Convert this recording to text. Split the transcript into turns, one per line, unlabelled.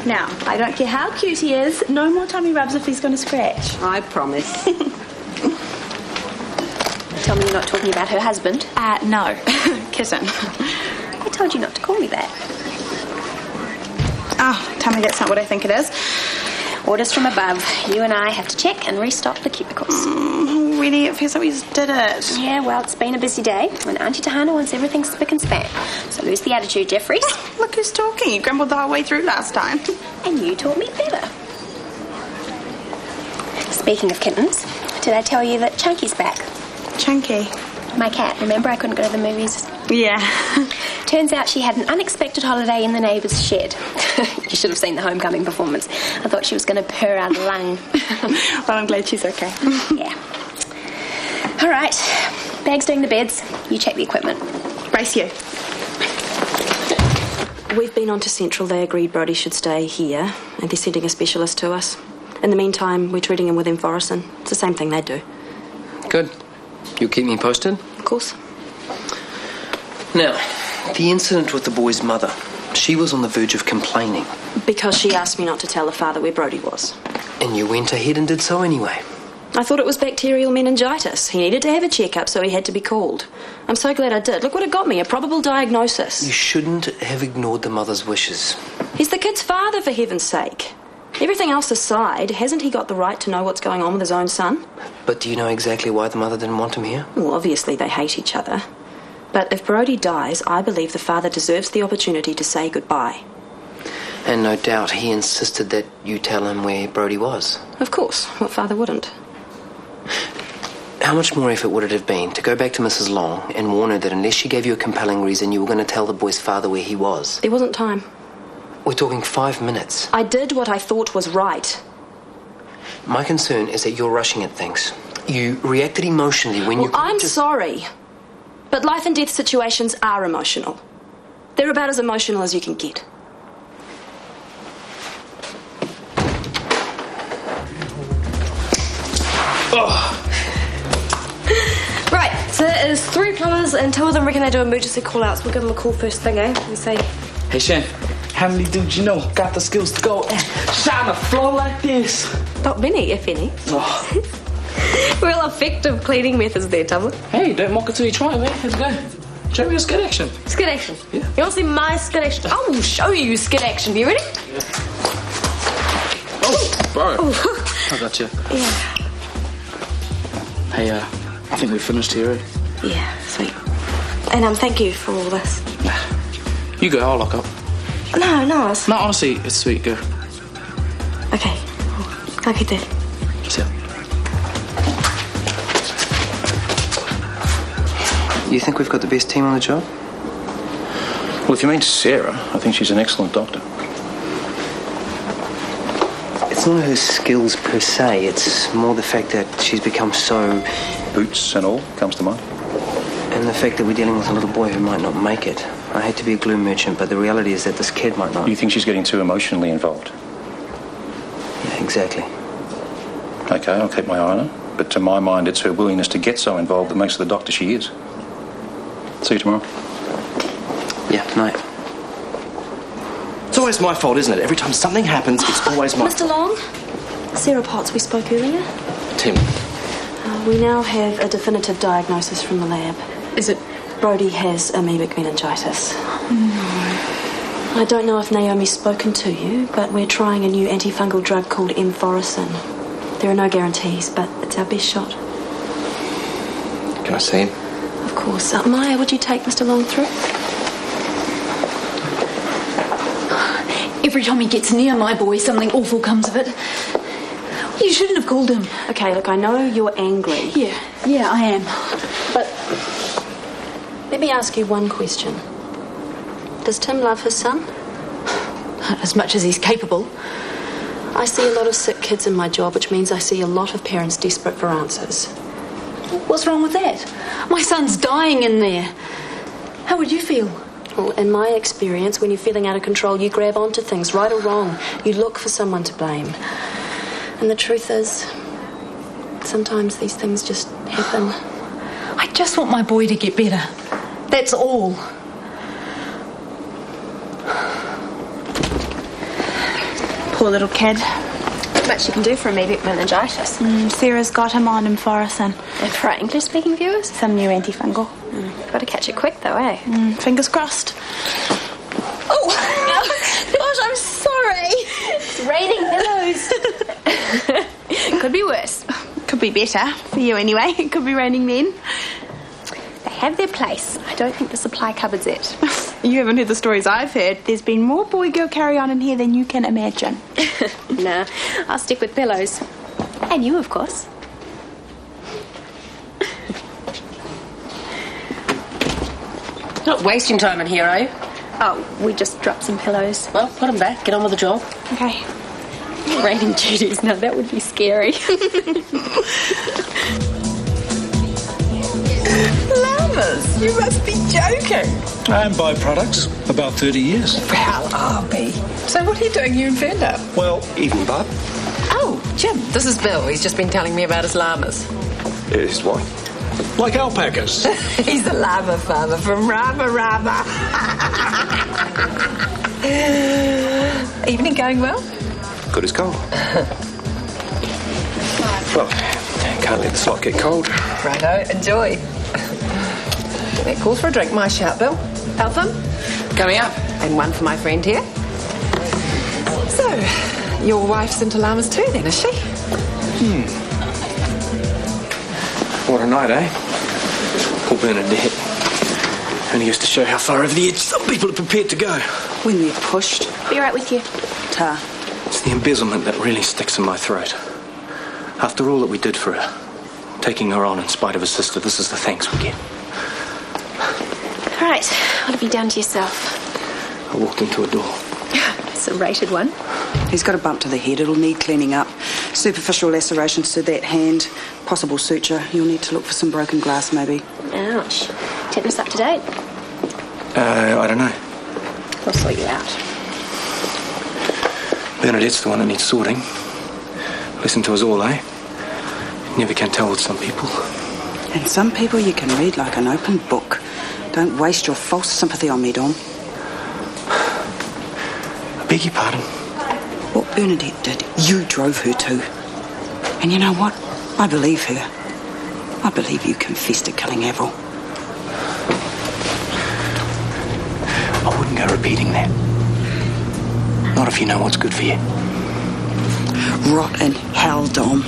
Now, I don't care how cute he is, no more tummy rubs if he's going to scratch.
I promise. Tell me you're not talking about her husband.
No. Kitten.
I told you not to call me that.
Oh, tell me that's not what I think it is.
Orders from above. You and I have to check and restock the cubicles.
Already, it feels like we just did it.
Yeah, well, it's been a busy day, and Auntie Tahana wants everything spick and span. So lose the attitude, Jeffries.
Look who's talking. You grumbled the whole way through last time.
And you taught me better. Speaking of kittens, did I tell you that Chunky's back?
Chunky?
My cat. Remember I couldn't go to the movies?
Yeah.
Turns out she had an unexpected holiday in the neighbour's shed. You should have seen the homecoming performance. I thought she was going to purr out a lung.
Well, I'm glad she's okay.
Yeah. All right. Bag's doing the beds. You check the equipment.
Brace you.
We've been on to Central. They agreed Brodie should stay here, and they're sending a specialist to us. In the meantime, we're treating him with Emforicin. It's the same thing they do.
Good. You'll keep me posted?
Of course.
Now, the incident with the boy's mother. She was on the verge of complaining.
Because she asked me not to tell her father where Brodie was.
And you went ahead and did so anyway.
I thought it was bacterial meningitis. He needed to have a checkup, so he had to be called. I'm so glad I did. Look what it got me, a probable diagnosis.
You shouldn't have ignored the mother's wishes.
He's the kid's father, for heaven's sake. Everything else aside, hasn't he got the right to know what's going on with his own son?
But do you know exactly why the mother didn't want him here?
Well, obviously they hate each other. But if Brodie dies, I believe the father deserves the opportunity to say goodbye.
And no doubt he insisted that you tell him where Brodie was.
Of course. What father wouldn't?
How much more effort would it have been to go back to Mrs. Long and warn her that unless she gave you a compelling reason, you were going to tell the boy's father where he was?
There wasn't time.
We're talking 5 minutes.
I did what I thought was right.
My concern is that you're rushing at things. You reacted emotionally when
I'm sorry. But life and death situations are emotional. They're about as emotional as you can get.
Right, so there's 3 plumbers and 2 of them reckon they do emergency call-outs. We'll give them a call first thing, eh? We say...
Hey, Shan, how many dudes you know got the skills to go and shine a floor like this?
Not many, if any.
Oh.
Real effective cleaning methods there, Tumblr.
Hey, don't mock it till you try, man. Let's go. Show me your skid action.
Skid action?
Yeah.
You want to see my skid action? I will show you skid action. You ready?
Yeah. Oh, bro. Oh. I got you.
Yeah.
Hey, I think we're finished here, eh?
Yeah, sweet. And thank you for all this.
You go, I'll lock up.
No.
No, honestly, it's sweet, go.
Okay. Go get that.
See ya.
You think we've got the best team on the job?
Well, if you mean Sarah, I think she's an excellent doctor.
It's not her skills per se, it's more the fact that she's become so...
Boots and all comes to mind.
And the fact that we're dealing with a little boy who might not make it. I hate to be a gloom merchant, but the reality is that this kid might not.
You think she's getting too emotionally involved?
Yeah, exactly.
Okay, I'll keep my eye on her. But to my mind, it's her willingness to get so involved that makes her the doctor she is. See you tomorrow.
Yeah, night.
It's always my fault, isn't it? Every time something happens, it's always my
Mr. Long? Sarah Potts, we spoke earlier.
Tim.
We now have a definitive diagnosis from the lab.
Is it?
Brodie has amoebic meningitis. I don't know if Naomi's spoken to you, but we're trying a new antifungal drug called Emforicin. There are no guarantees, but it's our best shot.
Can I see him?
Of course. Maya, would you take Mr. Long through?
Every time he gets near my boy, something awful comes of it. You shouldn't have called him.
Okay, look, I know you're angry.
Yeah, I am.
But let me ask you one question. Does Tim love his son?
As much as he's capable.
I see a lot of sick kids in my job, which means I see a lot of parents desperate for answers.
What's wrong with that? My son's dying in there. How would you feel?
Well, in my experience, when you're feeling out of control, you grab onto things, right or wrong. You look for someone to blame. And the truth is, sometimes these things just happen.
I just want my boy to get better. That's all.
Poor little kid.
Not much you can do for amoebic meningitis.
Sarah's got him on Inforosin.
And for our English-speaking viewers,
Some new antifungal.
got to catch it quick though, eh?
Fingers crossed. Oh! Gosh, I'm sorry.
It's raining pillows. Could be worse.
Could be better. For you anyway. It could be raining then.
They have their place. I don't think the supply cupboard's it.
You haven't heard the stories I've heard. There's been more boy-girl carry-on in here than you can imagine.
Nah, I'll stick with pillows. And you, of course.
Not wasting time in here, are you?
Oh, we just dropped some pillows.
Well, put them back. Get on with the job.
Okay.
Raining duties. Now that would be scary.
Llamas, you must be joking.
And byproducts, about 30 years.
Well, I'll be. So what are you doing here in Ferndale?
Well, evening, Bob.
Oh, Jim, this is Bill. He's just been telling me about his llamas.
His what? Like alpacas.
He's a llama farmer from Rama Rama. Evening going well?
Good as gold. Well, can't let the slot get cold.
Righto, enjoy. That calls for a drink, my shout, Bill. Eltham?
Coming up.
And one for my friend here. So, your wife's into llamas too then, is she?
What a night, eh? Poor Bernadette. Only used to show how far over the edge some people are prepared to go.
When we're pushed.
Be right with you.
Ta.
It's the embezzlement that really sticks in my throat. After all that we did for her, taking her on in spite of her sister, this is the thanks we get.
All right, what have you done to yourself?
I walked into a door.
It's a rated one.
He's got a bump to the head. It'll need cleaning up. Superficial lacerations to that hand. Possible suture. You'll need to look for some broken glass, maybe.
Ouch. Tetanus up to date?
I don't know.
We'll sort you out.
Bernadette's the one that needs sorting. Listen to us all, eh? You never can tell with some people.
And some people you can read like an open book. Don't waste your false sympathy on me, Dom.
I beg your pardon.
What Bernadette did, you drove her to. And you know what? I believe her. I believe you confessed to killing Avril.
I wouldn't go repeating that. Not if you know what's good for you.
Rot in hell, Dom.